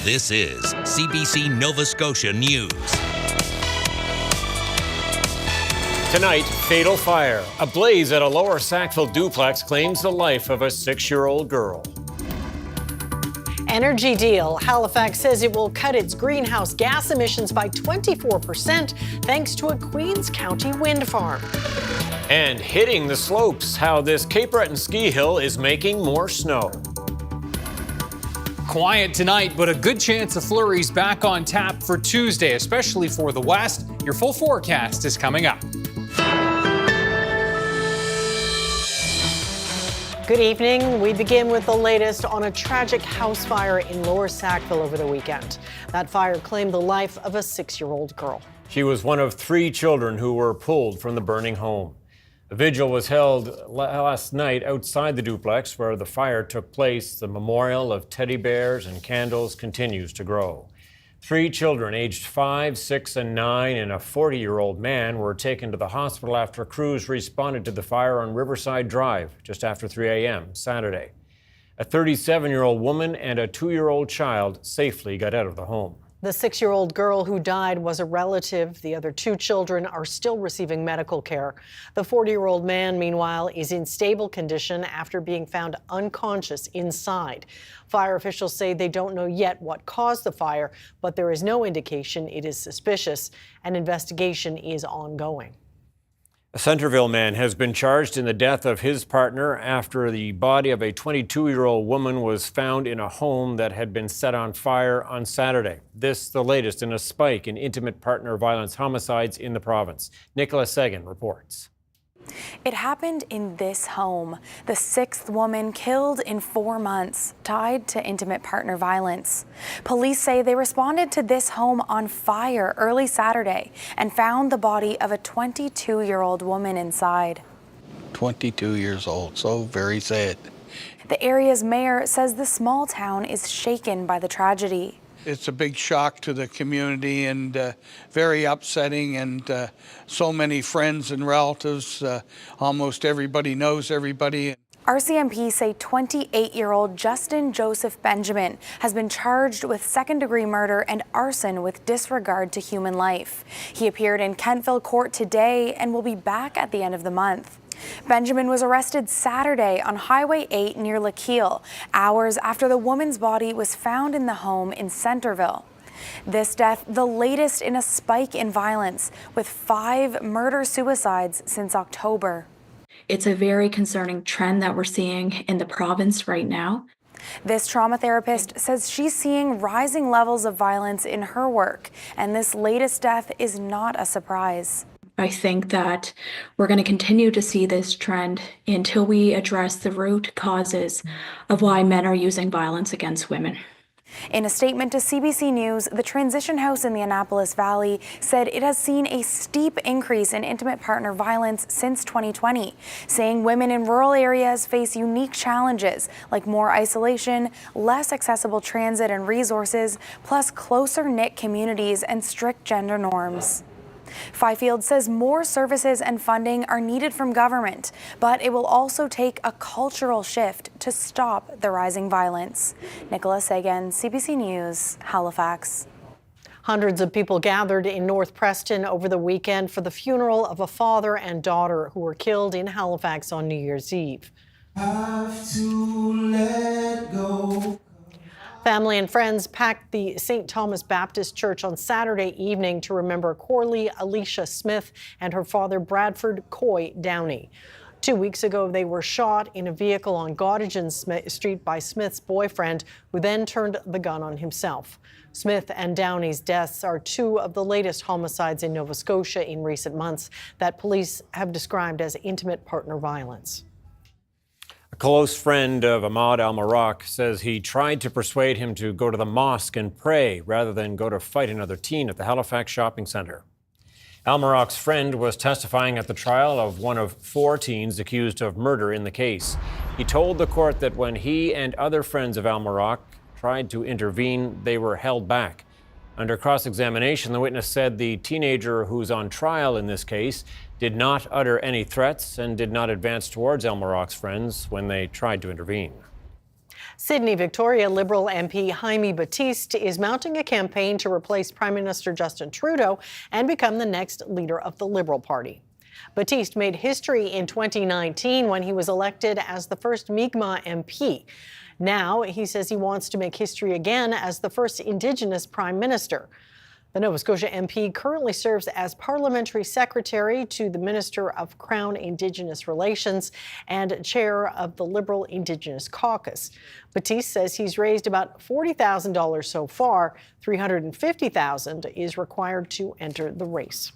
This is CBC Nova Scotia News. Tonight, fatal fire. A blaze at a Lower Sackville duplex claims the life of a 6-year-old girl. Energy deal. Halifax says it will cut its greenhouse gas emissions by 24% thanks to a Queens County wind farm. And hitting the slopes, how this Cape Breton ski hill is making more snow. Quiet tonight, but a good chance of flurries back on tap for Tuesday, especially for the west. Your full forecast is coming up. Good evening. We begin with the latest on a tragic house fire in Lower Sackville over the weekend. That fire claimed the life of a 6-year-old girl. She was one of 3 children who were pulled from the burning home. A vigil was held last night outside the duplex where the fire took place. The memorial of teddy bears and candles continues to grow. 3 children aged 5, 6, and 9 and a 40-year-old man were taken to the hospital after crews responded to the fire on Riverside Drive just after 3 a.m. Saturday. A 37-year-old woman and a 2-year-old child safely got out of the home. The 6-year-old girl who died was a relative. The other 2 children are still receiving medical care. The 40-year-old man, meanwhile, is in stable condition after being found unconscious inside. Fire officials say they don't know yet what caused the fire, but there is no indication it is suspicious. An investigation is ongoing. A Centreville man has been charged in the death of his partner after the body of a 22-year-old woman was found in a home that had been set on fire on Saturday. This the latest in a spike in intimate partner violence homicides in the province. Nicholas Sagan reports. It happened in this home, the 6th woman killed in 4 months, tied to intimate partner violence. Police say they responded to this home on fire early Saturday and found the body of a 22-year-old woman inside. 22 years old, so very sad. The area's mayor says the small town is shaken by the tragedy. It's a big shock to the community and very upsetting, and so many friends and relatives. Almost everybody knows everybody. RCMP say 28-year-old Justin Joseph Benjamin has been charged with second-degree murder and arson with disregard to human life. He appeared in Kentville court today and will be back at the end of the month. Benjamin was arrested Saturday on Highway 8 near Lakeele, hours after the woman's body was found in the home in Centreville. This death, the latest in a spike in violence, with 5 murder-suicides since October. It's a very concerning trend that we're seeing in the province right now. This trauma therapist says she's seeing rising levels of violence in her work, and this latest death is not a surprise. I think that we're going to continue to see this trend until we address the root causes of why men are using violence against women. In a statement to CBC News, the Transition House in the Annapolis Valley said it has seen a steep increase in intimate partner violence since 2020, saying women in rural areas face unique challenges like more isolation, less accessible transit and resources, plus closer-knit communities and strict gender norms. Fifield says more services and funding are needed from government, but it will also take a cultural shift to stop the rising violence. Nicholas Sagan, CBC News, Halifax. Hundreds of people gathered in North Preston over the weekend for the funeral of a father and daughter who were killed in Halifax on New Year's Eve. Have to let go. Family and friends packed the St. Thomas Baptist Church on Saturday evening to remember Corley Alicia Smith and her father Bradford Coy Downey. 2 weeks ago, they were shot in a vehicle on Gottingen Street by Smith's boyfriend, who then turned the gun on himself. Smith and Downey's deaths are 2 of the latest homicides in Nova Scotia in recent months that police have described as intimate partner violence. A close friend of Ahmad al-Marak says he tried to persuade him to go to the mosque and pray rather than go to fight another teen at the Halifax shopping centre. Al-Marak's friend was testifying at the trial of one of 4 teens accused of murder in the case. He told the court that when he and other friends of al-Marak tried to intervene, they were held back. Under cross-examination, the witness said the teenager who's on trial in this case did not utter any threats and did not advance towards al-Marak's friends when they tried to intervene. Sydney, Victoria Liberal MP Jaime Batiste is mounting a campaign to replace Prime Minister Justin Trudeau and become the next leader of the Liberal Party. Batiste made history in 2019 when he was elected as the first Mi'kmaq MP. Now he says he wants to make history again as the first Indigenous Prime Minister. The Nova Scotia MP currently serves as Parliamentary Secretary to the Minister of Crown Indigenous Relations and Chair of the Liberal Indigenous Caucus. Batiste says he's raised about $40,000 so far. $350,000 is required to enter the race.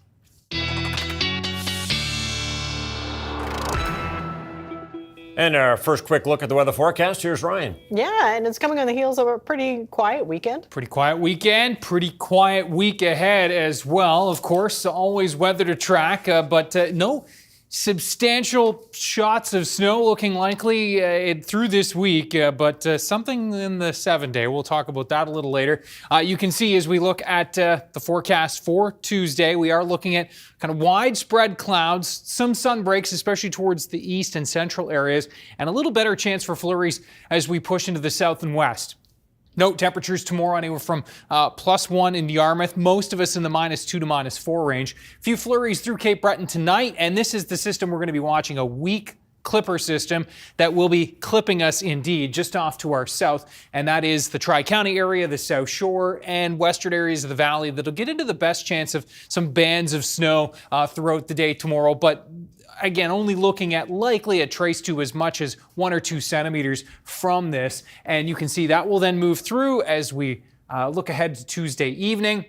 And our first quick look at the weather forecast. Here's Ryan. Yeah, and it's coming on the heels of a pretty quiet weekend. Pretty quiet weekend, pretty quiet week ahead as well. Of course, always weather to track, but no substantial shots of snow looking likely through this week, but something in the 7-day. We'll talk about that a little later. You can see as we look at the forecast for Tuesday, we are looking at kind of widespread clouds, some sun breaks, especially towards the east and central areas, and a little better chance for flurries as we push into the south and west. Note temperatures tomorrow anywhere from +1 in Yarmouth, most of us in the -2 to -4 range. A few flurries through Cape Breton tonight, and this is the system we're going to be watching, a weak clipper system that will be clipping us indeed just off to our south, and that is the Tri-County area, the South Shore, and western areas of the valley that'll get into the best chance of some bands of snow throughout the day tomorrow, but again, only looking at likely a trace to as much as 1 or 2 centimeters from this. And you can see that will then move through as we look ahead to Tuesday evening.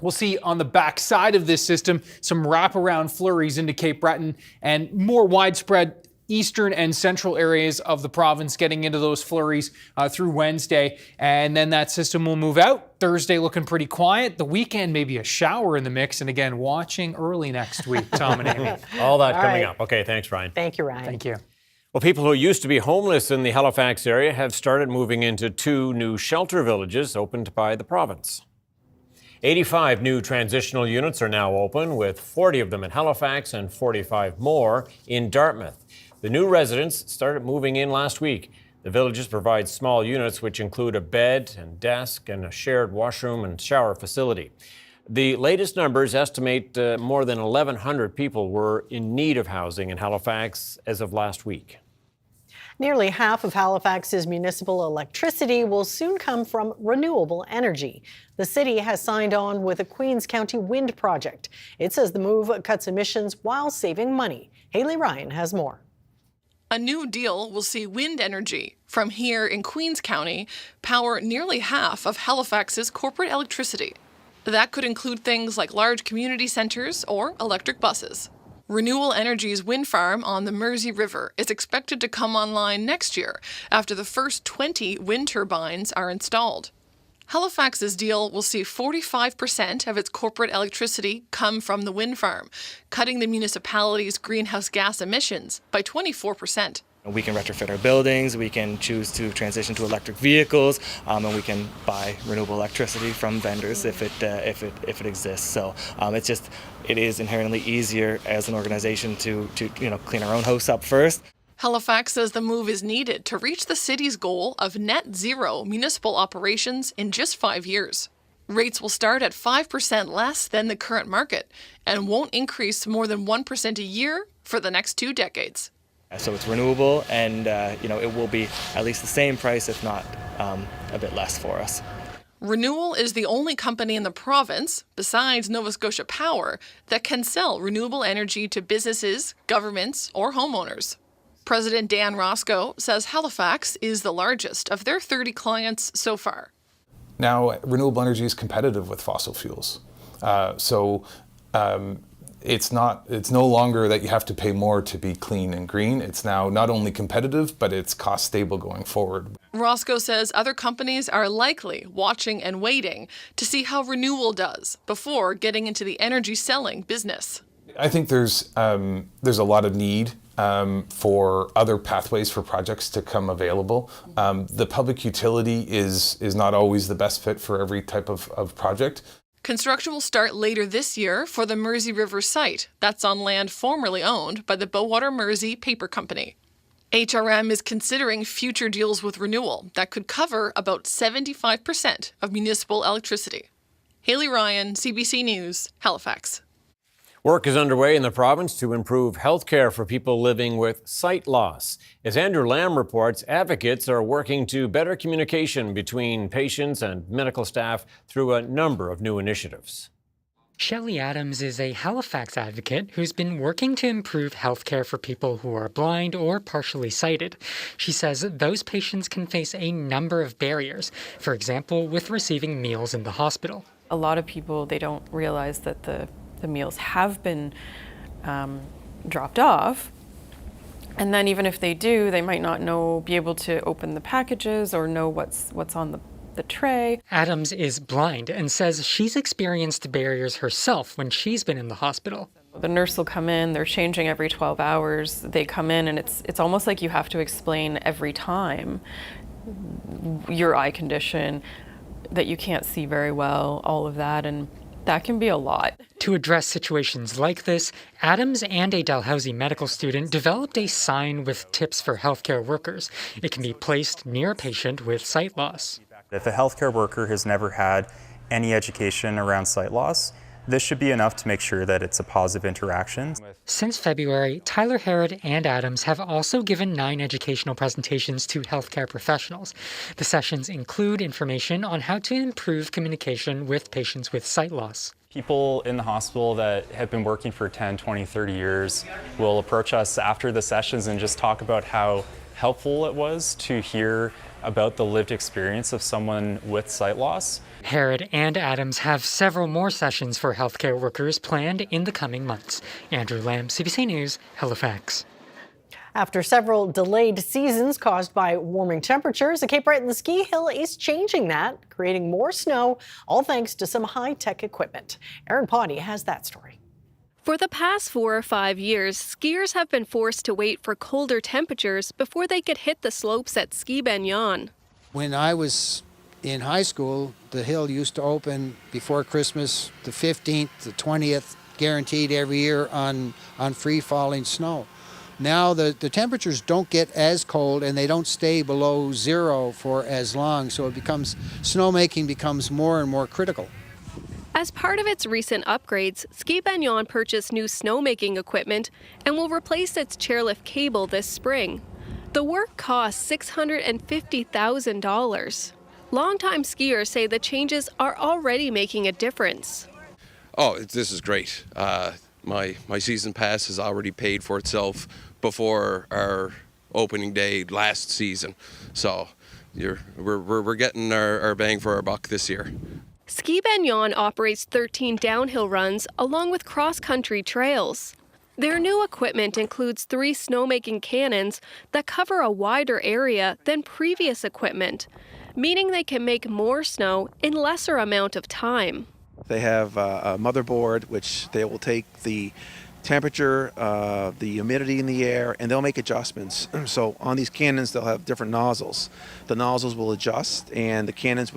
We'll see on the back side of this system some wraparound flurries into Cape Breton and more widespread eastern and central areas of the province getting into those flurries through Wednesday. And then that system will move out. Thursday looking pretty quiet. The weekend, maybe a shower in the mix. And again, watching early next week, Tom and Amy. All that coming up. Okay, thanks, Ryan. Thank you, Ryan. Thank you. Well, people who used to be homeless in the Halifax area have started moving into 2 new shelter villages opened by the province. 85 new transitional units are now open, with 40 of them in Halifax and 45 more in Dartmouth. The new residents started moving in last week. The villages provide small units which include a bed and desk and a shared washroom and shower facility. The latest numbers estimate more than 1,100 people were in need of housing in Halifax as of last week. Nearly half of Halifax's municipal electricity will soon come from renewable energy. The city has signed on with a Queens County wind project. It says the move cuts emissions while saving money. Haley Ryan has more. A new deal will see wind energy from here in Queens County power nearly half of Halifax's corporate electricity. That could include things like large community centres or electric buses. Renewable Energy's wind farm on the Mersey River is expected to come online next year after the first 20 wind turbines are installed. Halifax's deal will see 45% of its corporate electricity come from the wind farm, cutting the municipality's greenhouse gas emissions by 24%. We can retrofit our buildings, we can choose to transition to electric vehicles, and we can buy renewable electricity from vendors if it exists. So it is inherently easier as an organization to clean our own house up first. Halifax says the move is needed to reach the city's goal of net zero municipal operations in just 5 years. Rates will start at 5% less than the current market and won't increase more than 1% a year for the next 2 decades. So it's renewable, and it will be at least the same price, if not a bit less for us. Renewal is the only company in the province, besides Nova Scotia Power, that can sell renewable energy to businesses, governments, or homeowners. President Dan Roscoe says Halifax is the largest of their 30 clients so far. Now, renewable energy is competitive with fossil fuels. It's no longer that you have to pay more to be clean and green. It's now not only competitive, but it's cost stable going forward. Roscoe says other companies are likely watching and waiting to see how renewal does before getting into the energy selling business. I think there's a lot of need for other pathways for projects to come available. The public utility is not always the best fit for every type of project. Construction will start later this year for the Mersey River site. That's on land formerly owned by the Bowater Mersey Paper Company. HRM is considering future deals with renewal that could cover about 75% of municipal electricity. Haley Ryan, CBC News, Halifax. Work is underway in the province to improve health care for people living with sight loss. As Andrew Lamb reports, advocates are working to better communication between patients and medical staff through a number of new initiatives. Shelley Adams is a Halifax advocate who's been working to improve healthcare for people who are blind or partially sighted. She says those patients can face a number of barriers, for example, with receiving meals in the hospital. A lot of people, they don't realize that the meals have been dropped off. And then even if they do, they might not be able to open the packages or know what's on the tray. Adams is blind and says she's experienced barriers herself when she's been in the hospital. The nurse will come in, they're changing every 12 hours. They come in and it's almost like you have to explain every time your eye condition, that you can't see very well, all of that, and that can be a lot. To address situations like this, Adams and a Dalhousie medical student developed a sign with tips for healthcare workers. It can be placed near a patient with sight loss. If a healthcare worker has never had any education around sight loss, this should be enough to make sure that it's a positive interaction. Since February, Tyler Harrod and Adams have also given 9 educational presentations to healthcare professionals. The sessions include information on how to improve communication with patients with sight loss. People in the hospital that have been working for 10, 20, 30 years will approach us after the sessions and just talk about how helpful it was to hear about the lived experience of someone with sight loss. Harrod and Adams have several more sessions for healthcare workers planned in the coming months. Andrew Lamb, CBC News, Halifax. After several delayed seasons caused by warming temperatures, the Cape Breton Ski Hill is changing that, creating more snow, all thanks to some high-tech equipment. Aaron Potty has that story. For the past 4 or 5 years, skiers have been forced to wait for colder temperatures before they could hit the slopes at Ski Benyon. When I was in high school, the hill used to open before Christmas, the 15th, the 20th, guaranteed every year on free-falling snow. Now the temperatures don't get as cold and they don't stay below zero for as long, so snowmaking becomes more and more critical. As part of its recent upgrades, Ski Benyon purchased new snowmaking equipment and will replace its chairlift cable this spring. The work costs $650,000. Longtime skiers say the changes are already making a difference. Oh, this is great. My season pass has already paid for itself before our opening day last season. So we're getting our bang for our buck this year. Ski Benyon operates 13 downhill runs along with cross-country trails. Their new equipment includes 3 snowmaking cannons that cover a wider area than previous equipment, meaning they can make more snow in lesser amount of time. They have a motherboard which they will take the temperature, the humidity in the air, and they'll make adjustments. So on these cannons, they'll have different nozzles. The nozzles will adjust, and the cannons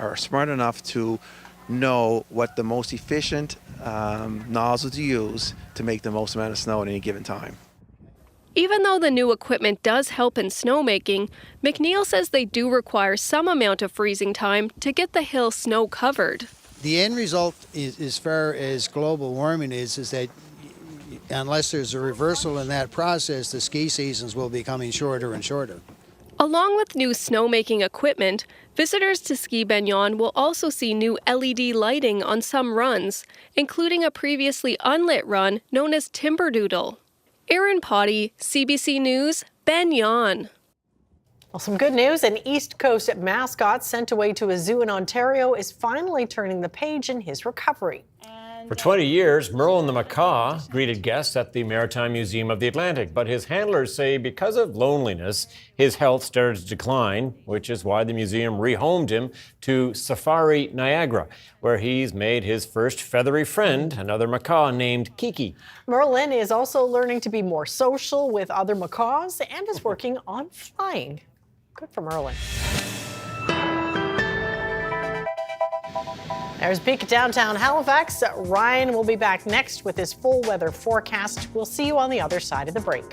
are smart enough to know what the most efficient nozzle to use to make the most amount of snow at any given time. Even though the new equipment does help in snowmaking, McNeil says they do require some amount of freezing time to get the hill snow covered. The end result is, as far as global warming is that unless there's a reversal in that process, the ski seasons will be coming shorter and shorter. Along with new snowmaking equipment, visitors to Ski Benyon will also see new LED lighting on some runs, including a previously unlit run known as Timberdoodle. Aaron Potty, CBC News, Benyon. Well, some good news. An East Coast mascot sent away to a zoo in Ontario is finally turning the page in his recovery. For 20 years, Merlin the macaw greeted guests at the Maritime Museum of the Atlantic, but his handlers say because of loneliness, his health started to decline, which is why the museum rehomed him to Safari Niagara, where he's made his first feathery friend, another macaw named Kiki. Merlin is also learning to be more social with other macaws and is working on flying. Good for Merlin. There's a peek at downtown Halifax. Ryan will be back next with his full weather forecast. We'll see you on the other side of the break.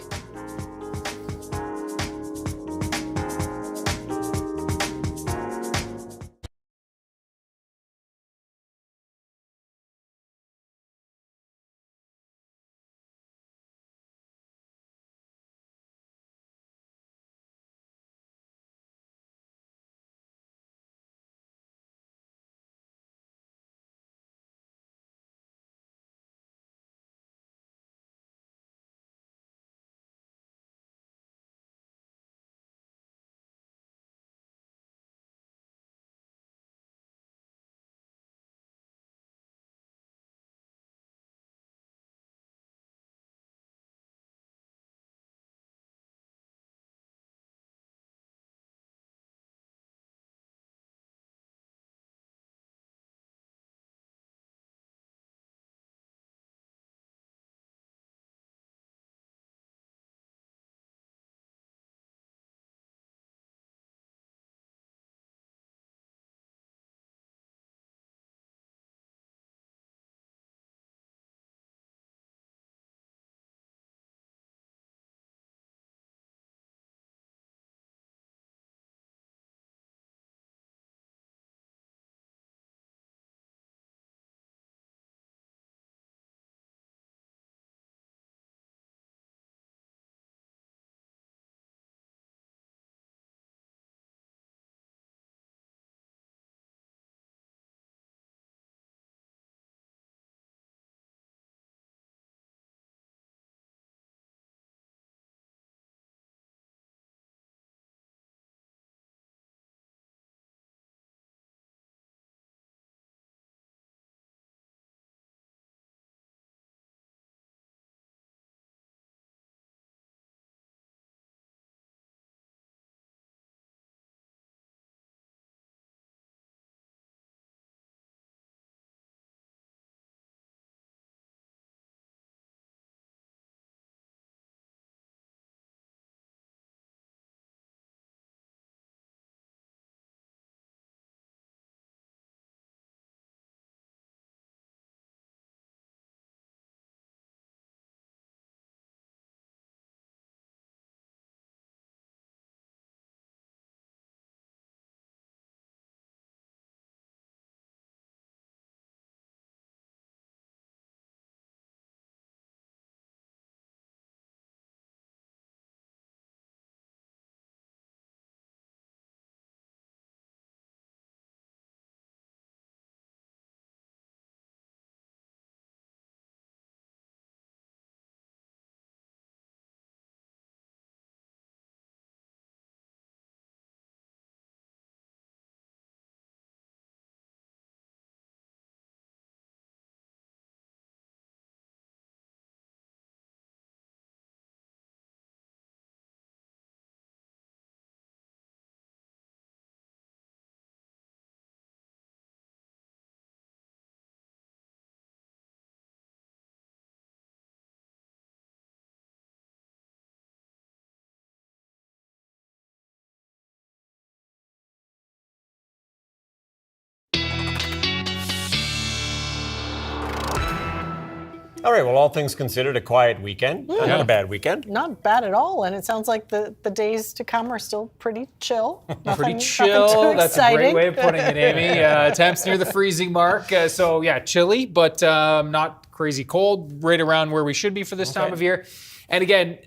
All right, well, all things considered, a quiet weekend. Not a bad weekend. Not bad at all, and it sounds like the days to come are still pretty chill. Pretty chill. Nothing too That's a great exciting. way of putting it, Amy. Temps near the freezing mark. So, yeah, chilly, but not crazy cold, right around where we should be for this time of year. And again,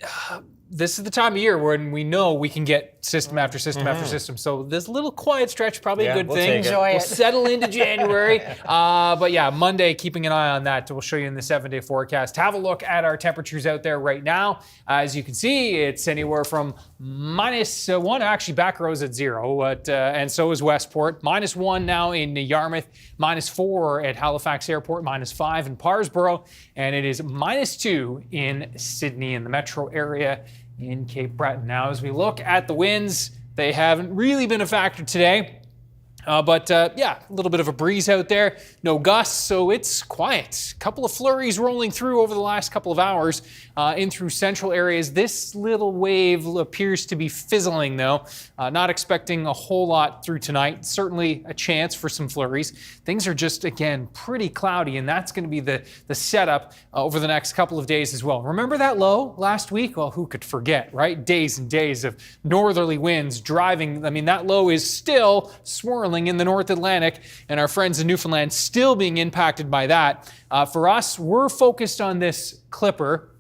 this is the time of year when we know we can get system after system after system. So this little quiet stretch, probably a good thing. We'll settle into January. But yeah, Monday, keeping an eye on that. We'll show you in the 7-day forecast. Have a look at our temperatures out there right now. As you can see, it's anywhere from -1, actually back rows at 0, but, and so is Westport. -1 now in Yarmouth, -4 at Halifax Airport, -5 in Parsboro, and it is -2 in Sydney in the metro area in Cape Breton. Now, as we look at the winds, they haven't really been a factor today. But yeah, a little bit of a breeze out there. No gusts, so it's quiet. A couple of flurries rolling through over the last couple of hours in through central areas. This little wave appears to be fizzling, though. Not expecting a whole lot through tonight. Certainly a chance for some flurries. Things are just, again, pretty cloudy, and that's going to be the setup over the next couple of days as well. Remember that low last week? Well, who could forget, right? Days and days of northerly winds driving. I mean, that low is still swirling in the North Atlantic, and our friends in Newfoundland still being impacted by that. For us, we're focused on this clipper,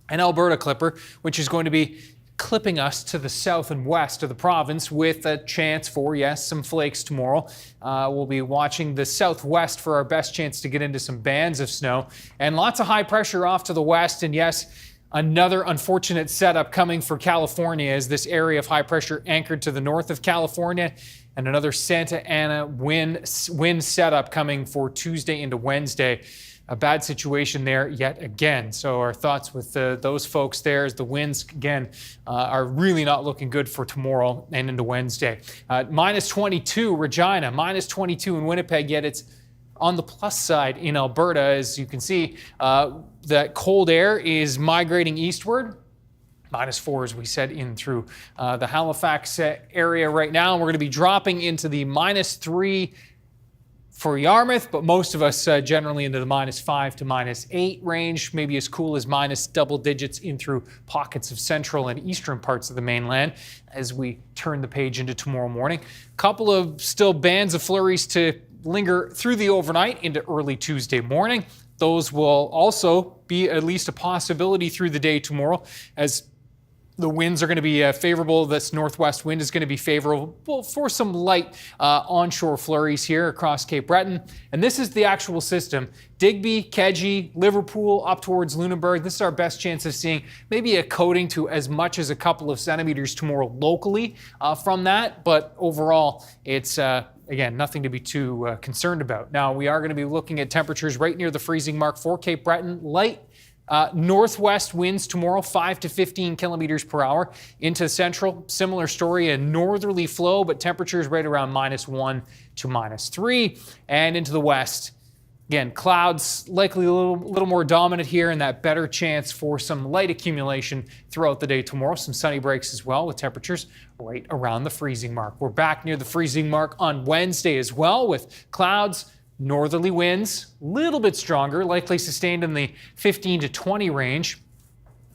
an Alberta clipper, which is going to be clipping us to the south and west of the province with a chance for, yes, some flakes tomorrow. We'll be watching the southwest for our best chance to get into some bands of snow, and lots of high pressure off to the west, and yes, another unfortunate setup coming for California as this area of high pressure anchored to the north of California, and another Santa Ana wind setup coming for Tuesday into Wednesday. A bad situation there yet again. So our thoughts with those folks there as the winds, again, are really not looking good for tomorrow and into Wednesday. -22 Regina, -22 in Winnipeg, yet it's on the plus side in Alberta. As you can see, that cold air is migrating eastward. -4, as we said, in through the Halifax area right now. We're going to be dropping into the -3 for Yarmouth, but most of us generally into the -5 to -8 range, maybe as cool as minus double digits in through pockets of central and eastern parts of the mainland as we turn the page into tomorrow morning. Couple of still bands of flurries to linger through the overnight into early Tuesday morning. Those will also be at least a possibility through the day tomorrow as the winds are going to be favorable. This northwest wind is going to be favorable for some light onshore flurries here across Cape Breton. And this is the actual system. Digby, Kedgie, Liverpool, up towards Lunenburg. This is our best chance of seeing maybe a coating to as much as a couple of centimeters tomorrow locally from that. But overall, it's again, nothing to be too concerned about. Now, we are going to be looking at temperatures right near the freezing mark for Cape Breton. Light northwest winds tomorrow, 5 to 15 kilometers per hour. Into central, similar story, a northerly flow, but temperatures right around -1 to -3. And into the west, again, clouds likely a little more dominant here, and that better chance for some light accumulation throughout the day tomorrow. Some sunny breaks as well with temperatures right around the freezing mark. We're back near the freezing mark on Wednesday as well with clouds, northerly winds, a little bit stronger, likely sustained in the 15 to 20 range.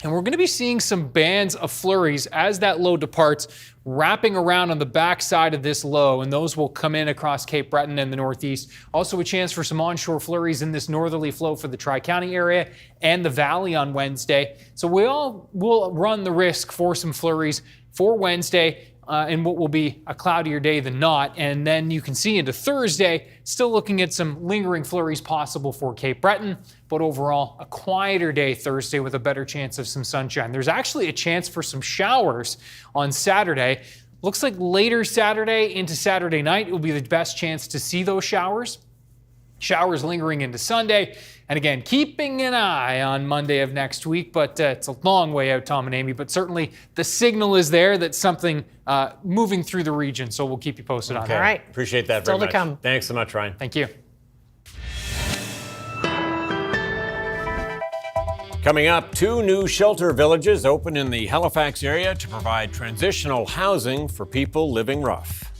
And we're going to be seeing some bands of flurries as that low departs, wrapping around on the backside of this low, and those will come in across Cape Breton and the northeast. Also a chance for some onshore flurries in this northerly flow for the Tri-County area and the valley on Wednesday. So we all will run the risk for some flurries for Wednesday in what will be a cloudier day than not. And then you can see into Thursday, still looking at some lingering flurries possible for Cape Breton, but overall a quieter day Thursday with a better chance of some sunshine. There's actually a chance for some showers on Saturday. Looks like later Saturday into Saturday night, it will be the best chance to see those showers. Showers lingering into Sunday. And again, keeping an eye on Monday of next week, but it's a long way out, Tom and Amy, but certainly the signal is there that something moving through the region, so we'll keep you posted on that. All right. Appreciate that Still very much. to come. Thanks so much, Ryan. Thank you. Coming up, 2 new shelter villages open in the Halifax area to provide transitional housing for people living rough.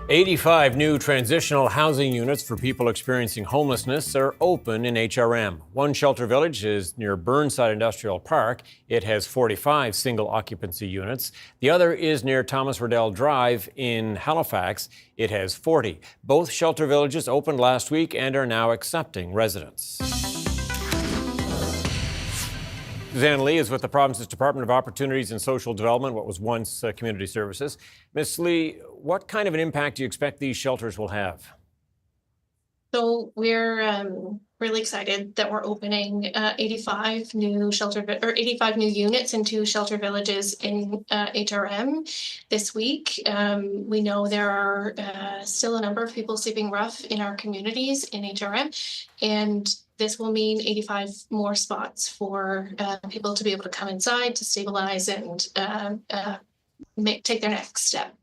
85 new transitional housing units for people experiencing homelessness are open in HRM. One shelter village is near Burnside Industrial Park. It has 45 single occupancy units. The other is near Thomas Riddell Drive in Halifax. It has 40. Both shelter villages opened last week and are now accepting residents. Suzanne Lee is with the province's Department of Opportunities and Social Development, what was once Community Services. Ms. Lee, what kind of an impact do you expect these shelters will have? So we're really excited that we're opening 85 new 85 new units in 2 shelter villages in HRM this week. We know there are still a number of people sleeping rough in our communities in HRM, and this will mean 85 more spots for people to be able to come inside to stabilize and take their next step.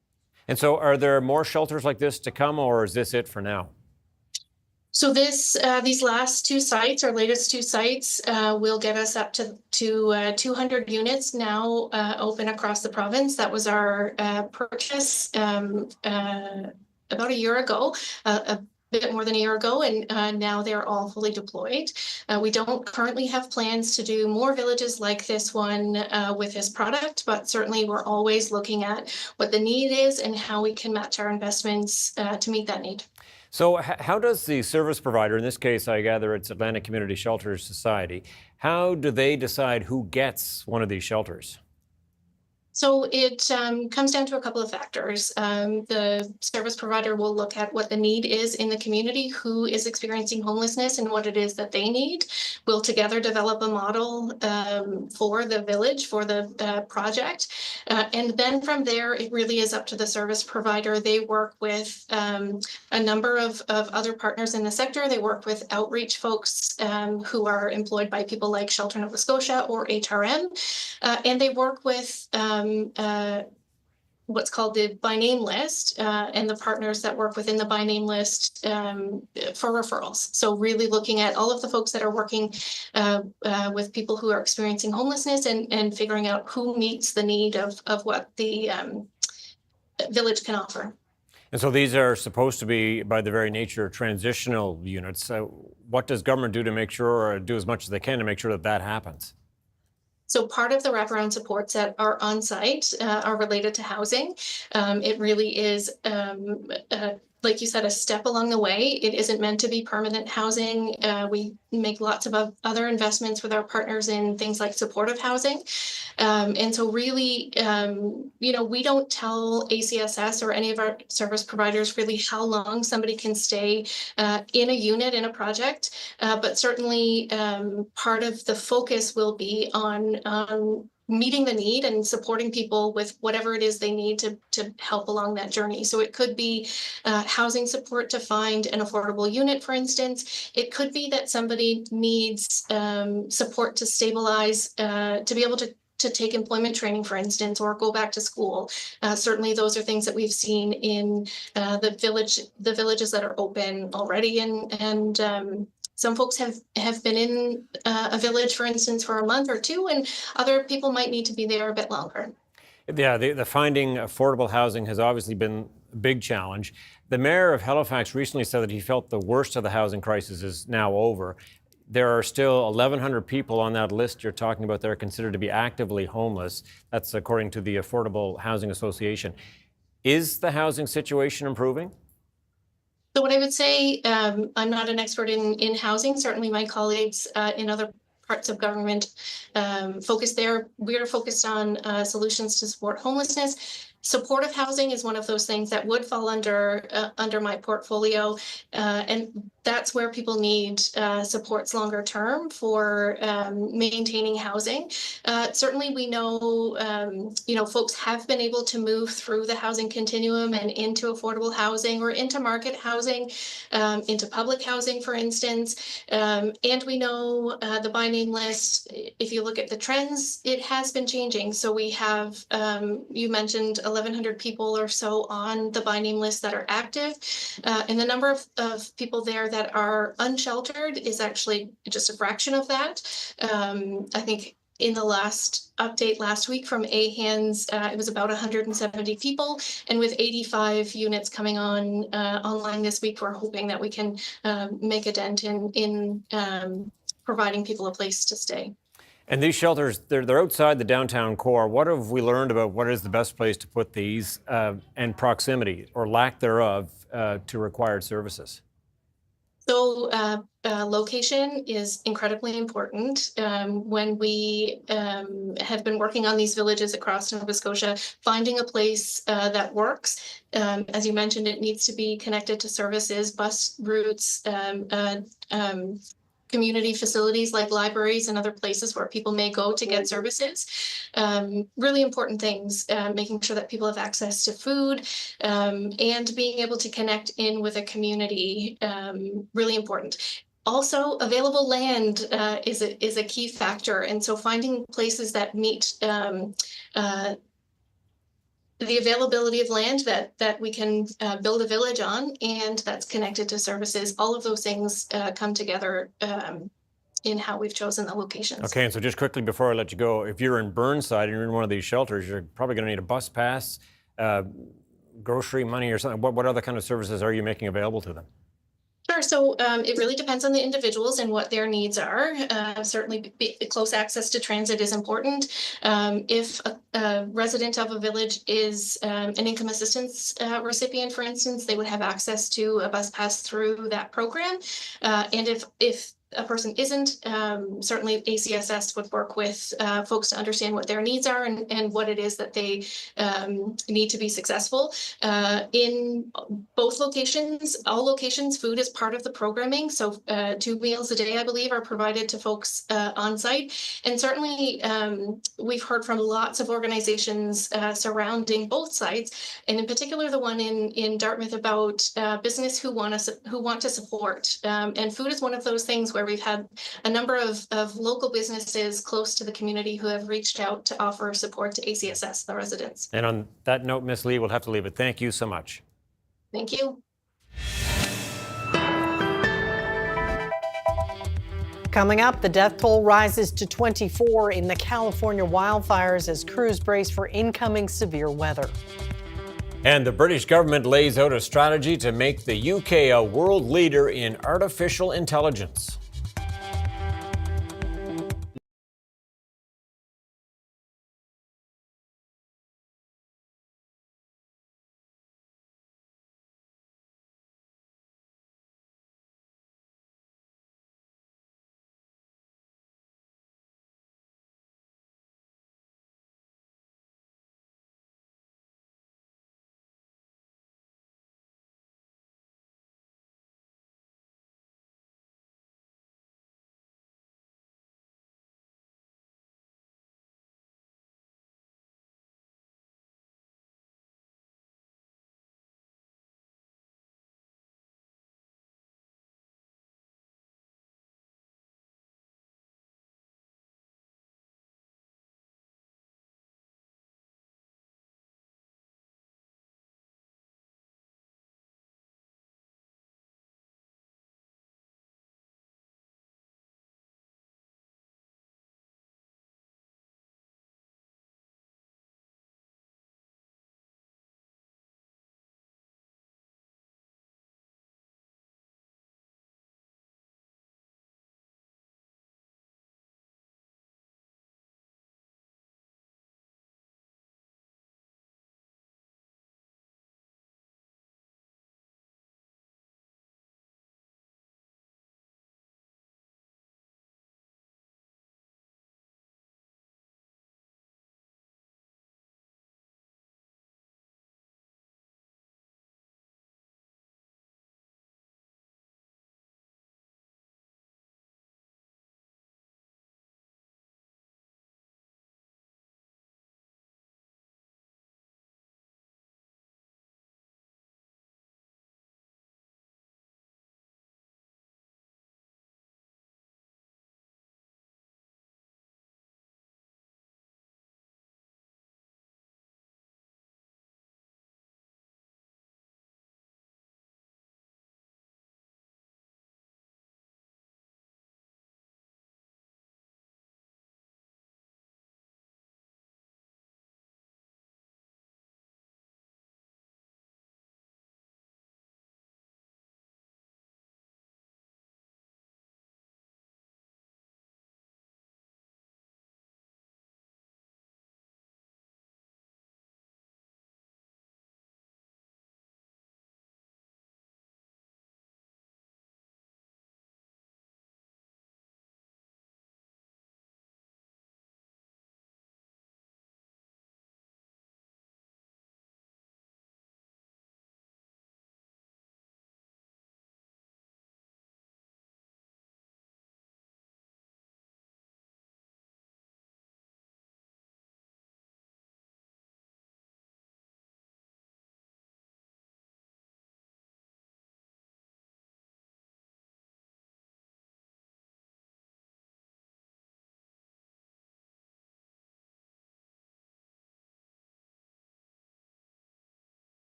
And so are there more shelters like this to come, or is this it for now? So these last 2 sites, our latest 2 sites, will get us up to 200 units now open across the province. That was our purchase about a year ago, a bit more than a year ago, and now they're all fully deployed. We don't currently have plans to do more villages like this one with this product, but certainly we're always looking at what the need is and how we can match our investments to meet that need. So how does the service provider, in this case I gather it's Atlantic Community Shelters Society, how do they decide who gets one of these shelters? So it comes down to a couple of factors. The service provider will look at what the need is in the community, who is experiencing homelessness and what it is that they need. We'll together develop a model for the village, for the project. And then from there, it really is up to the service provider. They work with a number of other partners in the sector. They work with outreach folks who are employed by people like Shelter Nova Scotia or HRM. And they work with what's called the by name list and the partners that work within the by name list for referrals. So really looking at all of the folks that are working with people who are experiencing homelessness and figuring out who meets the need of what the village can offer. And so these are supposed to be, by the very nature, transitional units. What does government do to make sure, or do as much as they can to make sure that that happens? So part of the wraparound supports that are on site are related to housing. It really is, like you said, a step along the way. It isn't meant to be permanent housing. We make lots of other investments with our partners in things like supportive housing. And so really, we don't tell ACSS or any of our service providers really how long somebody can stay in a unit in a project. But certainly part of the focus will be on meeting the need and supporting people with whatever it is they need to help along that journey. So it could be housing support to find an affordable unit, for instance. It could be that somebody needs support to stabilize, to be able to take employment training, for instance, or go back to school. Certainly those are things that we've seen in the villages that are open already, and some folks have been in a village, for instance, for a month or 2, and other people might need to be there a bit longer. Yeah, the finding affordable housing has obviously been a big challenge. The mayor of Halifax recently said that he felt the worst of the housing crisis is now over. There are still 1,100 people on that list you're talking about that are considered to be actively homeless. That's according to the Affordable Housing Association. Is the housing situation improving? So what I would say, I'm not an expert in housing. Certainly my colleagues in other parts of government focus there. We're focused on solutions to support homelessness. Supportive housing is one of those things that would fall under my portfolio, and that's where people need supports longer term for maintaining housing. Certainly, we know folks have been able to move through the housing continuum and into affordable housing or into market housing, into public housing, for instance. And we know the by name list. If you look at the trends, it has been changing. So we have, you mentioned 1,100 people or so on the by name list that are active, and the number of people there that are unsheltered is actually just a fraction of that. I think In the last update last week from AHANS, it was about 170 people, and with 85 units coming on online this week, we're hoping that we can make a dent in providing people a place to stay. And these shelters, they're outside the downtown core. What have we learned about what is the best place to put these and proximity or lack thereof to required services? So location is incredibly important. When we have been working on these villages across Nova Scotia, finding a place that works. As you mentioned, it needs to be connected to services, bus routes, community facilities like libraries and other places where people may go to get services. Really important things, making sure that people have access to food and being able to connect in with a community, really important. Also, available land is a key factor, and so finding places that meet the availability of land that we can build a village on and that's connected to services, all of those things come together in how we've chosen the locations. Okay, and so just quickly before I let you go, if you're in Burnside and you're in one of these shelters, you're probably going to need a bus pass, grocery money or something. What other kind of services are you making available to them? Sure. So it really depends on the individuals and what their needs are. Certainly, close access to transit is important. If a resident of a village is an income assistance recipient, for instance, they would have access to a bus pass through that program. And if a person isn't, certainly ACSS would work with folks to understand what their needs are and what it is that they need to be successful. In both locations, all locations, food is part of the programming. So 2 meals a day, I believe, are provided to folks on site. And certainly we've heard from lots of organizations surrounding both sites, and in particular the one in Dartmouth about business who want to support. And food is one of those things where we've had a number of local businesses close to the community who have reached out to offer support to ACSS, the residents. And on that note, Ms. Lee, we'll have to leave it. Thank you so much. Thank you. Coming up, the death toll rises to 24 in the California wildfires as crews brace for incoming severe weather. And the British government lays out a strategy to make the UK a world leader in artificial intelligence.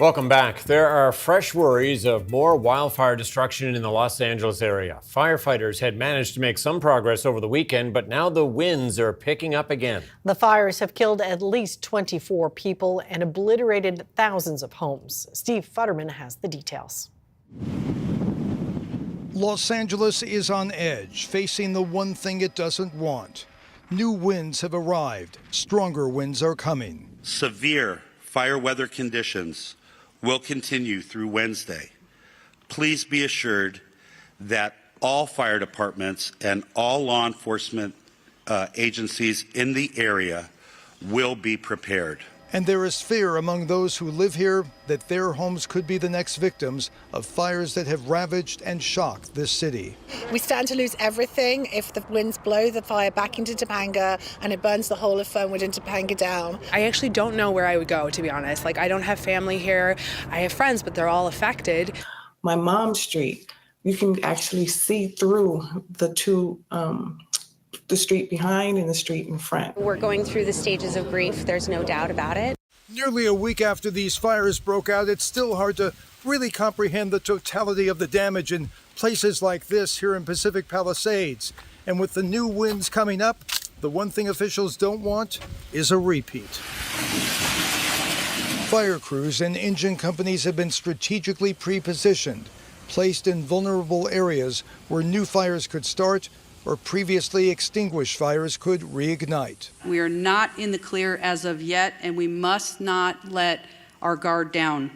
Welcome back. There are fresh worries of more wildfire destruction in the Los Angeles area. Firefighters had managed to make some progress over the weekend, but now the winds are picking up again. The fires have killed at least 24 people and obliterated thousands of homes. Steve Futterman has the details. Los Angeles is on edge, facing the one thing it doesn't want. New winds have arrived. Stronger winds are coming. Severe fire weather conditions will continue through Wednesday. Please be assured that all fire departments and all law enforcement agencies in the area will be prepared. And there is fear among those who live here that their homes could be the next victims of fires that have ravaged and shocked this city. We stand to lose everything if the winds blow the fire back into Topanga and it burns the whole of Fernwood and Topanga down. I actually don't know where I would go, to be honest. Like, I don't have family here. I have friends, but they're all affected. My mom's street, you can actually see through the two the street behind and the street in front. We're going through the stages of grief, there's no doubt about it. Nearly a week after these fires broke out, it's still hard to really comprehend the totality of the damage in places like this here in Pacific Palisades. And with the new winds coming up, the one thing officials don't want is a repeat. Fire crews and engine companies have been strategically pre-positioned, placed in vulnerable areas where new fires could start or previously extinguished fires could reignite. We are not in the clear as of yet, and we must not let our guard down,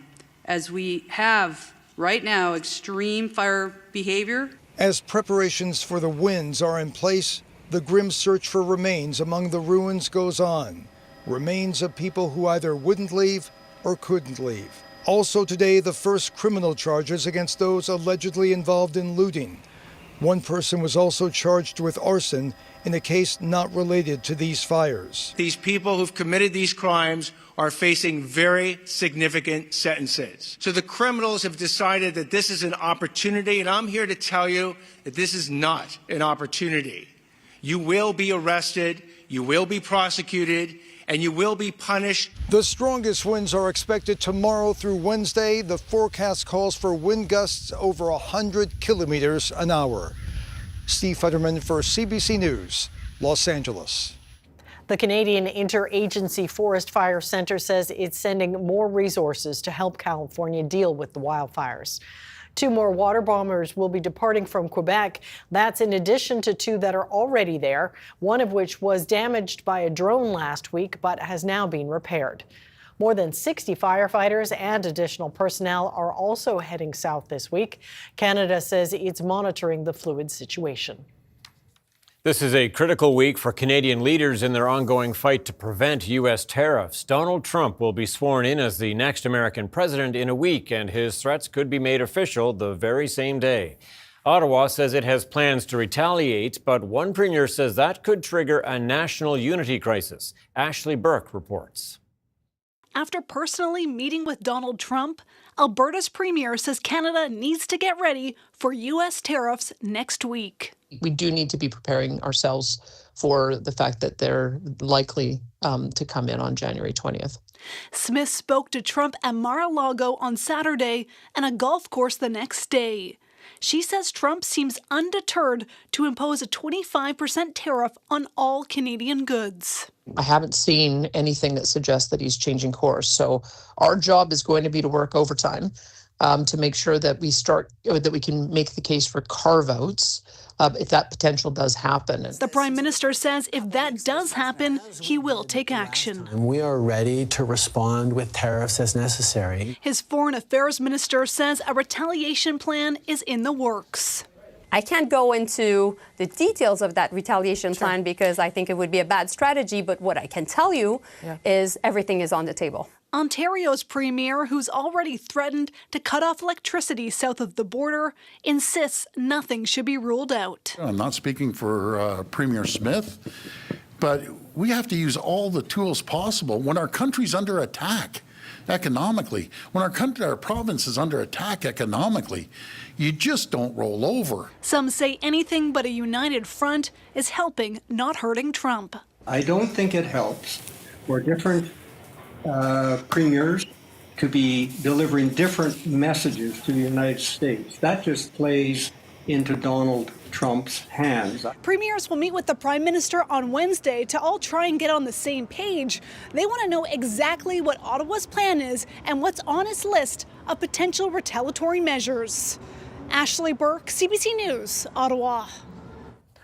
as we have right now extreme fire behavior. As preparations for the winds are in place, the grim search for remains among the ruins goes on. Remains of people who either wouldn't leave or couldn't leave. Also today, the first criminal charges against those allegedly involved in looting. One person was also charged with arson in a case not related to these fires. These people who've committed these crimes are facing very significant sentences. So the criminals have decided that this is an opportunity, and I'm here to tell you that this is not an opportunity. You will be arrested, you will be prosecuted, and you will be punished. The strongest winds are expected tomorrow through Wednesday. The forecast calls for wind gusts over 100 kilometers an hour. Steve Futterman for CBC News, Los Angeles. The Canadian Interagency Forest Fire Center says it's sending more resources to help California deal with the wildfires. 2 more water bombers will be departing from Quebec. That's in addition to 2 that are already there, one of which was damaged by a drone last week but has now been repaired. More than 60 firefighters and additional personnel are also heading south this week. Canada says it's monitoring the fluid situation. This is a critical week for Canadian leaders in their ongoing fight to prevent U.S. tariffs. Donald Trump will be sworn in as the next American president in a week, and his threats could be made official the very same day. Ottawa says it has plans to retaliate, but one premier says that could trigger a national unity crisis. Ashley Burke reports. After personally meeting with Donald Trump, Alberta's premier says Canada needs to get ready for U.S. tariffs next week. We do need to be preparing ourselves for the fact that they're likely to come in on January 20th. Smith spoke to Trump at Mar-a-Lago on Saturday and a golf course the next day. She says Trump seems undeterred to impose a 25% tariff on all Canadian goods. I haven't seen anything that suggests that he's changing course. So our job is going to be to work overtime to make sure that we can make the case for carve-outs if that potential does happen. The Prime Minister says if that does happen, he will take action. And we are ready to respond with tariffs as necessary. His Foreign Affairs Minister says a retaliation plan is in the works. I can't go into the details of that retaliation plan because I think it would be a bad strategy, but what I can tell you is everything is on the table. Ontario's premier, who's already threatened to cut off electricity south of the border, insists nothing should be ruled out. I'm not speaking for Premier Smith, but we have to use all the tools possible when our country's under attack economically, when our province is under attack economically. You just don't roll over. Some say anything but a united front is helping, not hurting Trump. I don't think it helps for different premiers to be delivering different messages to the United States. That just plays into Donald Trump's hands. Premiers will meet with the Prime Minister on Wednesday to all try and get on the same page. They want to know exactly what Ottawa's plan is and what's on its list of potential retaliatory measures. Ashley Burke, CBC News, Ottawa.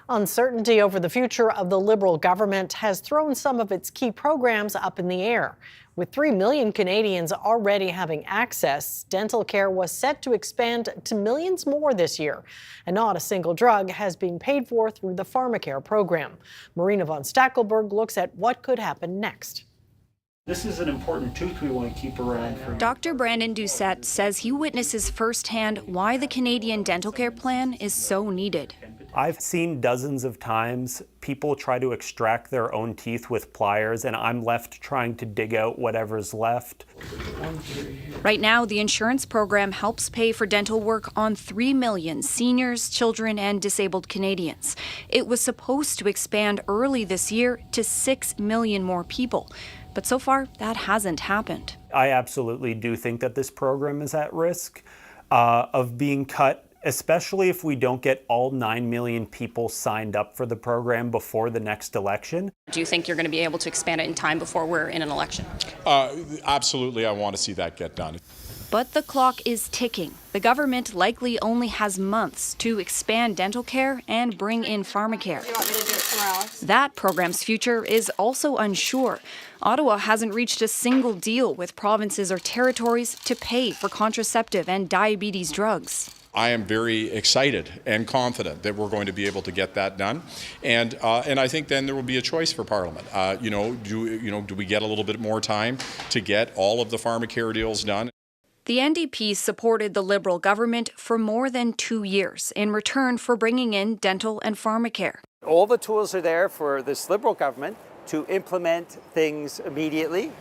Uncertainty over the future of the Liberal government has thrown some of its key programs up in the air. With 3 million Canadians already having access, dental care was set to expand to millions more this year. And not a single drug has been paid for through the pharmacare program. Marina von Stackelberg looks at what could happen next. This is an important tooth we want to keep around for. Dr. Brandon Doucette says he witnesses firsthand why the Canadian dental care plan is so needed. I've seen dozens of times people try to extract their own teeth with pliers, and I'm left trying to dig out whatever's left. Right now, the insurance program helps pay for dental work on 3 million seniors, children, and disabled Canadians. It was supposed to expand early this year to 6 million more people. But so far, that hasn't happened. I absolutely do think that this program is at risk of being cut, especially if we don't get all 9 million people signed up for the program before the next election. Do you think you're going to be able to expand it in time before we're in an election? Absolutely, I want to see that get done. But the clock is ticking. The government likely only has months to expand dental care and bring in pharmacare. You want me to do it somewhere else? That program's future is also unsure. Ottawa hasn't reached a single deal with provinces or territories to pay for contraceptive and diabetes drugs. I am very excited and confident that we're going to be able to get that done, and I think then there will be a choice for Parliament. Do we get a little bit more time to get all of the pharmacare deals done? The NDP supported the Liberal government for more than 2 years in return for bringing in dental and pharmacare. All the tools are there for this Liberal government to implement things immediately.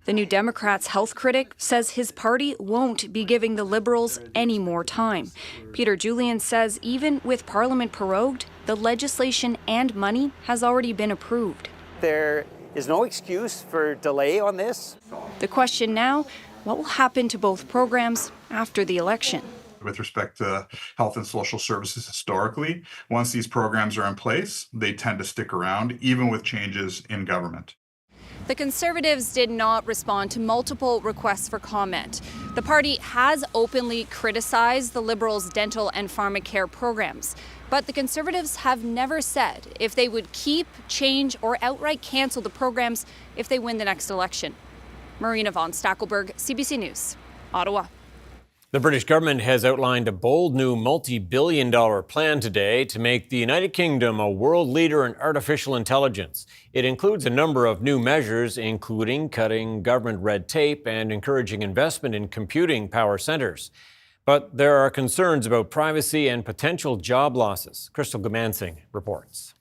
The New Democrats' health critic says his party won't be giving the Liberals any more time. Peter Julian says even with Parliament prorogued, the legislation and money has already been approved. There is no excuse for delay on this. The question now, what will happen to both programs after the election? With respect to health and social services historically, once these programs are in place, they tend to stick around, even with changes in government. The Conservatives did not respond to multiple requests for comment. The party has openly criticized the Liberals' dental and pharmacare programs. But the Conservatives have never said if they would keep, change, or outright cancel the programs if they win the next election. Marina von Stackelberg, CBC News, Ottawa. The British government has outlined a bold new multi-billion-dollar plan today to make the United Kingdom a world leader in artificial intelligence. It includes a number of new measures, including cutting government red tape and encouraging investment in computing power centers. But there are concerns about privacy and potential job losses. Crystal Gamansing reports.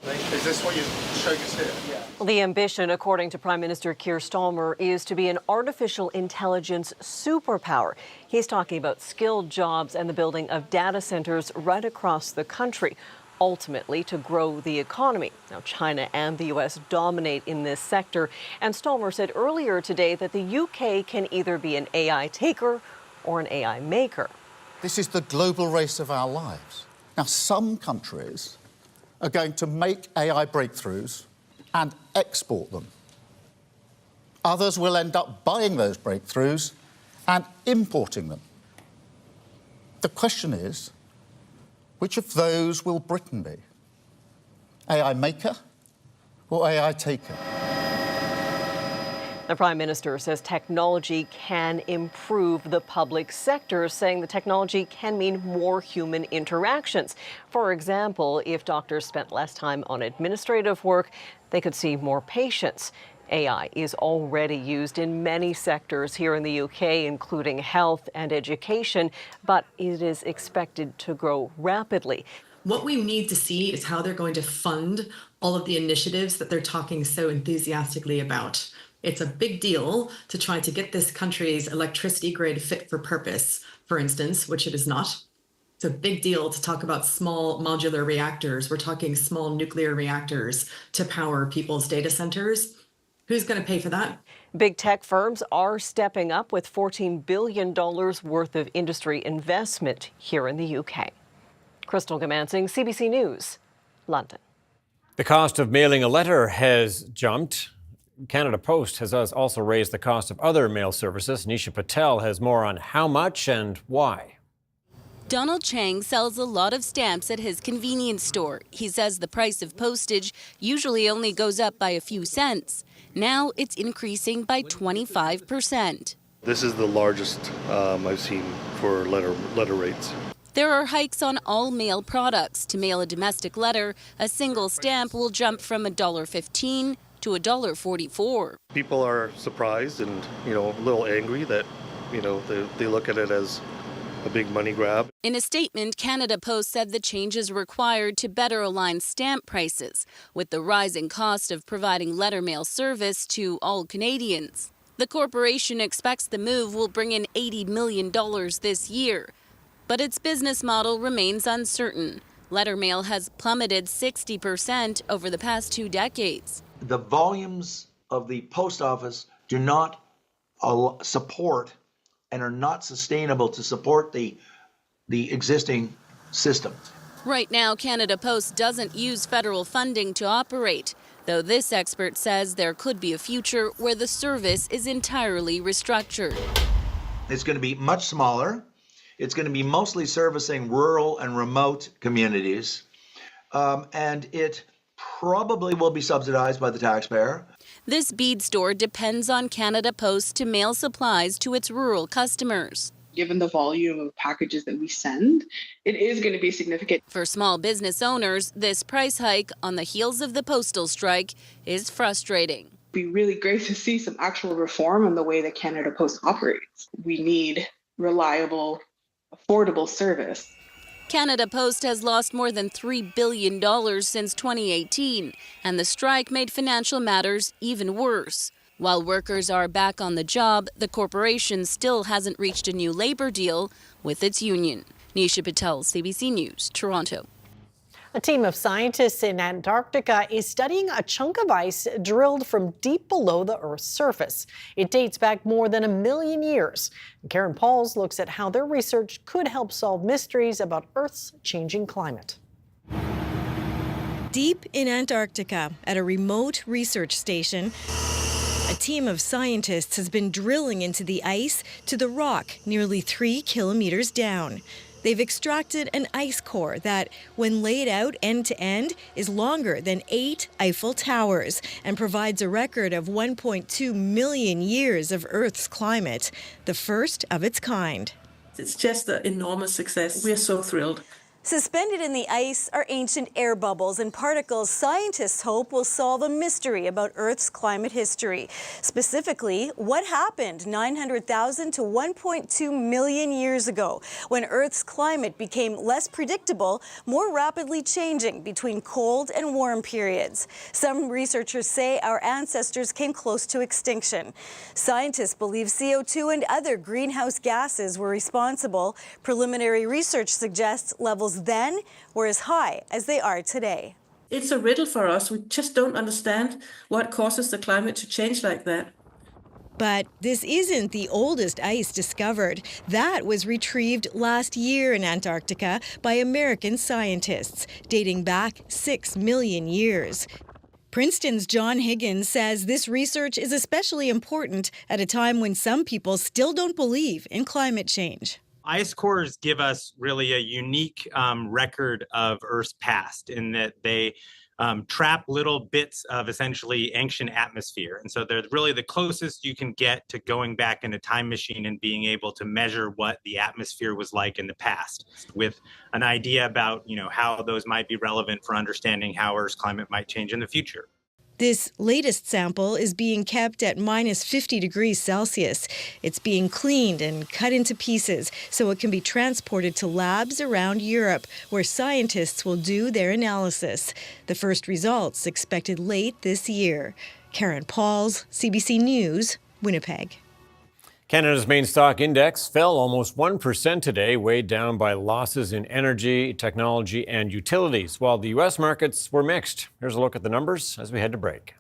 Is this what you showed us here? Yeah. The ambition, according to Prime Minister Keir Starmer, is to be an artificial intelligence superpower. He's talking about skilled jobs and the building of data centers right across the country, ultimately to grow the economy. Now, China and the U.S. dominate in this sector, and Starmer said earlier today that the U.K. can either be an AI taker or an AI maker. This is the global race of our lives. Now, some countries are going to make AI breakthroughs and export them. Others will end up buying those breakthroughs and importing them. The question is, which of those will Britain be? AI maker or AI taker? The Prime Minister says technology can improve the public sector, saying the technology can mean more human interactions. For example, if doctors spent less time on administrative work, they could see more patients. AI is already used in many sectors here in the UK, including health and education, but it is expected to grow rapidly. What we need to see is how they're going to fund all of the initiatives that they're talking so enthusiastically about. It's a big deal to try to get this country's electricity grid fit for purpose, for instance, which it is not. It's a big deal to talk about small modular reactors. We're talking small nuclear reactors to power people's data centers. Who's going to pay for that? Big tech firms are stepping up with $14 billion worth of industry investment here in the UK. Crystal Gamansing, CBC News, London. The cost of mailing a letter has jumped. Canada Post has also raised the cost of other mail services. Nisha Patel has more on how much and why. Donald Chang sells a lot of stamps at his convenience store. He says the price of postage usually only goes up by a few cents. Now it's increasing by 25%. This is the largest I've seen for letter rates. There are hikes on all mail products. To mail a domestic letter, a single stamp will jump from $1.15 to $1.44. People are surprised and, a little angry that, they look at it as a big money grab. In a statement, Canada Post said the change is required to better align stamp prices with the rising cost of providing letter mail service to all Canadians. The corporation expects the move will bring in $80 million this year, but its business model remains uncertain. Letter mail has plummeted 60% over the past 2 decades. The volumes of the post office do not support and are not sustainable to support the existing system. Right now, Canada Post doesn't use federal funding to operate, though this expert says there could be a future where the service is entirely restructured. It's going to be much smaller. It's going to be mostly servicing rural and remote communities, and it probably will be subsidized by the taxpayer. This bead store depends on Canada Post to mail supplies to its rural customers. Given the volume of packages that we send, it is going to be significant. For small business owners, this price hike on the heels of the postal strike is frustrating. It'd be really great to see some actual reform in the way that Canada Post operates. We need reliable, affordable service. Canada Post has lost more than $3 billion since 2018, and the strike made financial matters even worse. While workers are back on the job, the corporation still hasn't reached a new labor deal with its union. Nisha Patel, CBC News, Toronto. A team of scientists in Antarctica is studying a chunk of ice drilled from deep below the Earth's surface. It dates back more than 1 million years. Karen Pauls looks at how their research could help solve mysteries about Earth's changing climate. Deep in Antarctica, at a remote research station, a team of scientists has been drilling into the ice to the rock nearly 3 kilometers down. They've extracted an ice core that, when laid out end to end, is longer than 8 Eiffel Towers and provides a record of 1.2 million years of Earth's climate, the first of its kind. It's just an enormous success. We're so thrilled. Suspended in the ice are ancient air bubbles and particles scientists hope will solve a mystery about Earth's climate history. Specifically, what happened 900,000 to 1.2 million years ago when Earth's climate became less predictable, more rapidly changing between cold and warm periods. Some researchers say our ancestors came close to extinction. Scientists believe CO2 and other greenhouse gases were responsible. Preliminary research suggests levels then were as high as they are today. It's a riddle for us. We just don't understand what causes the climate to change like that. But this isn't the oldest ice discovered. That was retrieved last year in Antarctica by American scientists, dating back 6 million years. Princeton's John Higgins says this research is especially important at a time when some people still don't believe in climate change. Ice cores give us really a unique record of Earth's past in that they trap little bits of essentially ancient atmosphere. And so they're really the closest you can get to going back in a time machine and being able to measure what the atmosphere was like in the past, with an idea about, how those might be relevant for understanding how Earth's climate might change in the future. This latest sample is being kept at minus 50 degrees Celsius. It's being cleaned and cut into pieces so it can be transported to labs around Europe, where scientists will do their analysis. The first results expected late this year. Karen Pauls, CBC News, Winnipeg. Canada's main stock index fell almost 1% today, weighed down by losses in energy, technology, and utilities, while the U.S. markets were mixed. Here's a look at the numbers as we head to break.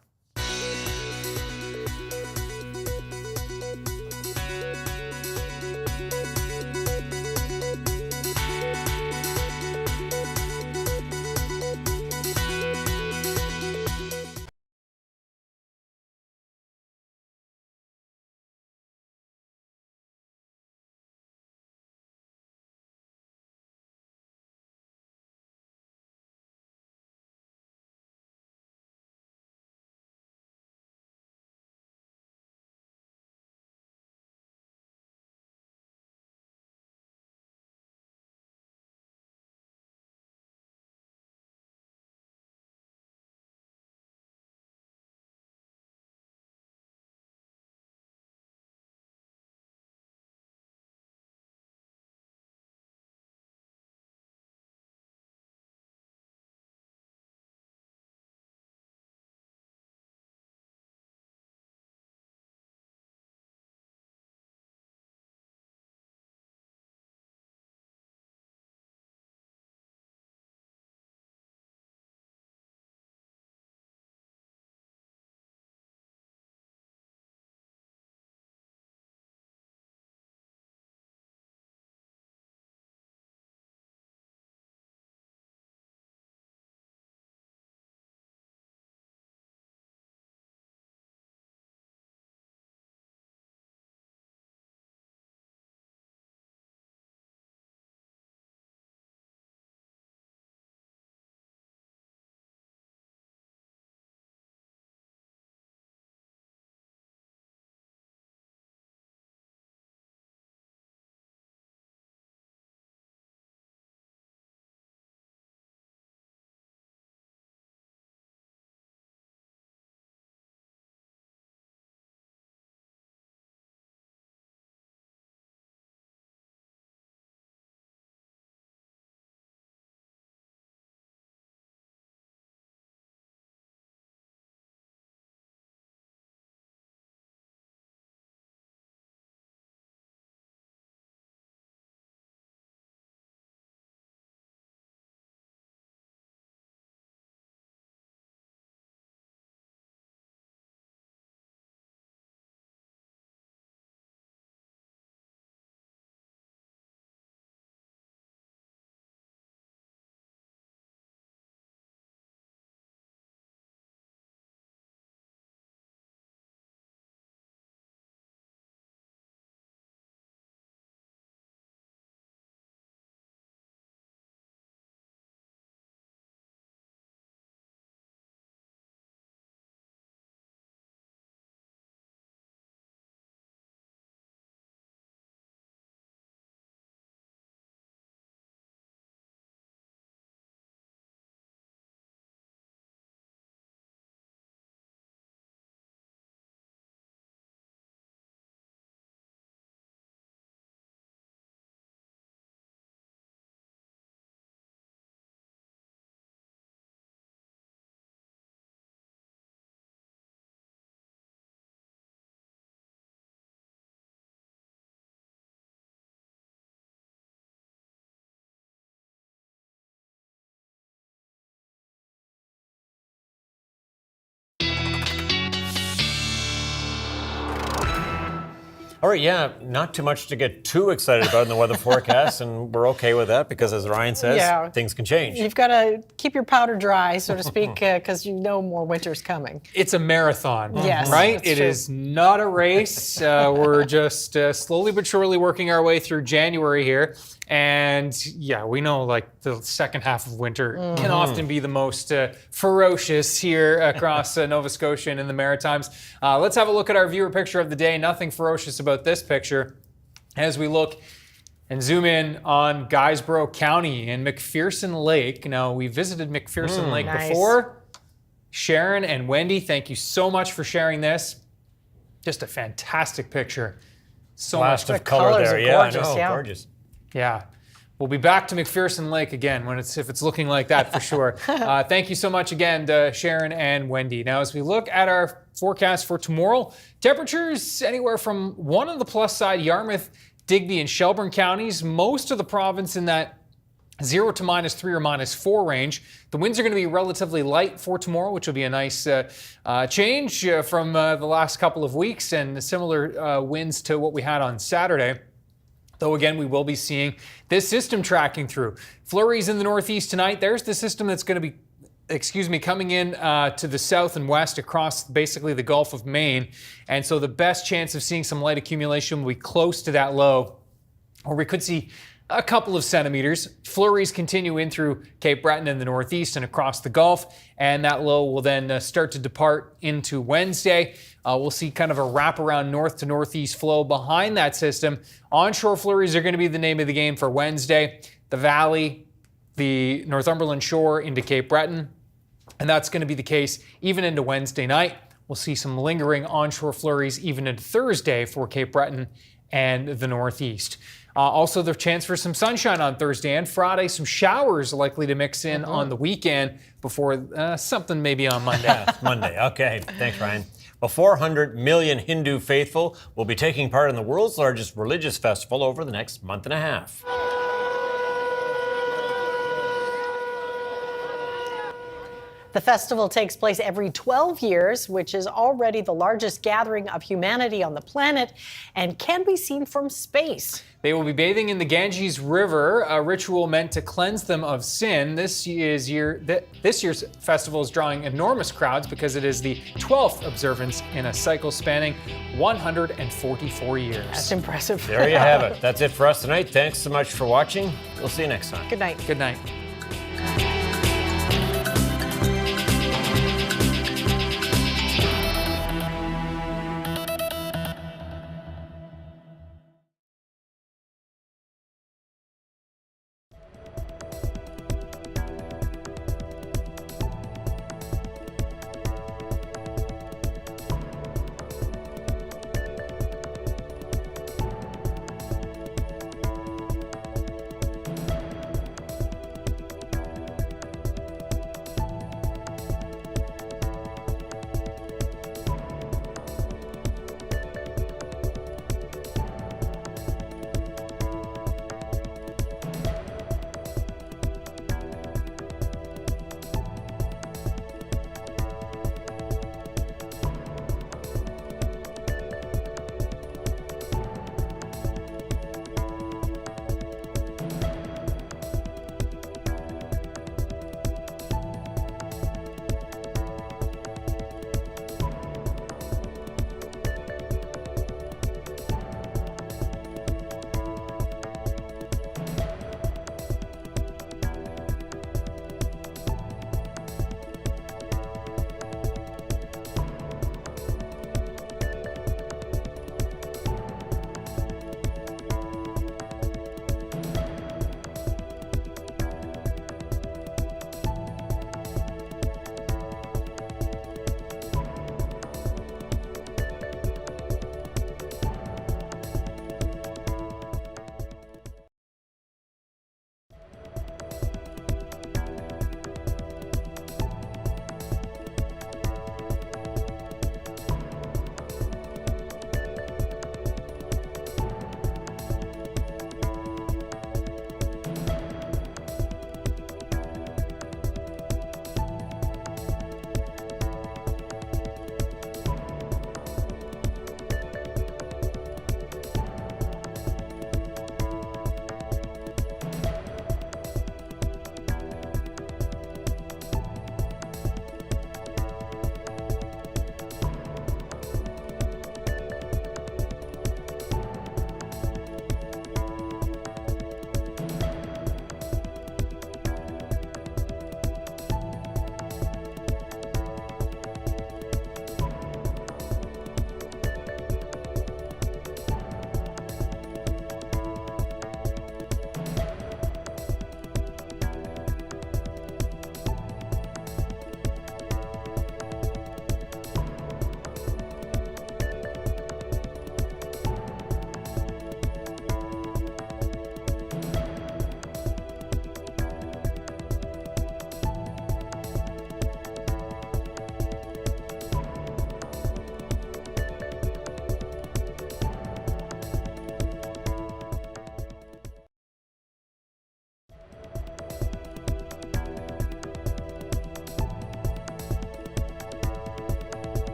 All right, yeah, not too much to get too excited about in the weather forecast, and we're okay with that because, as Ryan says, things can change. You've got to keep your powder dry, so to speak, because you know more winter's coming. It's a marathon, yes, right? It is not a race. We're just slowly but surely working our way through January here. And yeah, we know like the second half of winter can often be the most ferocious here across Nova Scotia and in the Maritimes. Let's have a look at our viewer picture of the day. Nothing ferocious about this picture. As we look and zoom in on Guysborough County and McPherson Lake. Now, we visited McPherson Lake before. Sharon and Wendy, thank you so much for sharing this. Just a fantastic picture. So Blast much of color there. Gorgeous, gorgeous. Yeah. We'll be back to McPherson Lake again if it's looking like that for sure. Thank you so much again to Sharon and Wendy. Now, as we look at our forecast for tomorrow, temperatures anywhere from 1 on the plus side, Yarmouth, Digby, and Shelburne counties. Most of the province in that 0 to -3 or -4 range. The winds are going to be relatively light for tomorrow, which will be a nice change from the last couple of weeks, and similar winds to what we had on Saturday. Though again, we will be seeing this system tracking through. Flurries in the northeast tonight. There's the system that's going to be, coming in to the south and west across basically the Gulf of Maine. And so the best chance of seeing some light accumulation will be close to that low, or we could see a couple of centimeters. Flurries continue in through Cape Breton in the northeast and across the Gulf, and that low will then start to depart into Wednesday. We'll see kind of a wraparound north to northeast flow behind that system. Onshore flurries are going to be the name of the game for Wednesday. The valley, the Northumberland shore into Cape Breton, and that's going to be the case even into Wednesday night. We'll see some lingering onshore flurries even into Thursday for Cape Breton and the northeast. Also, the chance for some sunshine on Thursday and Friday. Some showers likely to mix in on the weekend before something maybe on Monday. Monday. Okay. Thanks, Ryan. Well, 400 million Hindu faithful will be taking part in the world's largest religious festival over the next month and a half. The festival takes place every 12 years, which is already the largest gathering of humanity on the planet and can be seen from space. They will be bathing in the Ganges River, a ritual meant to cleanse them of sin. This year's festival is drawing enormous crowds because it is the 12th observance in a cycle spanning 144 years. That's impressive. There you have it. That's it for us tonight. Thanks so much for watching. We'll see you next time. Good night. Good night.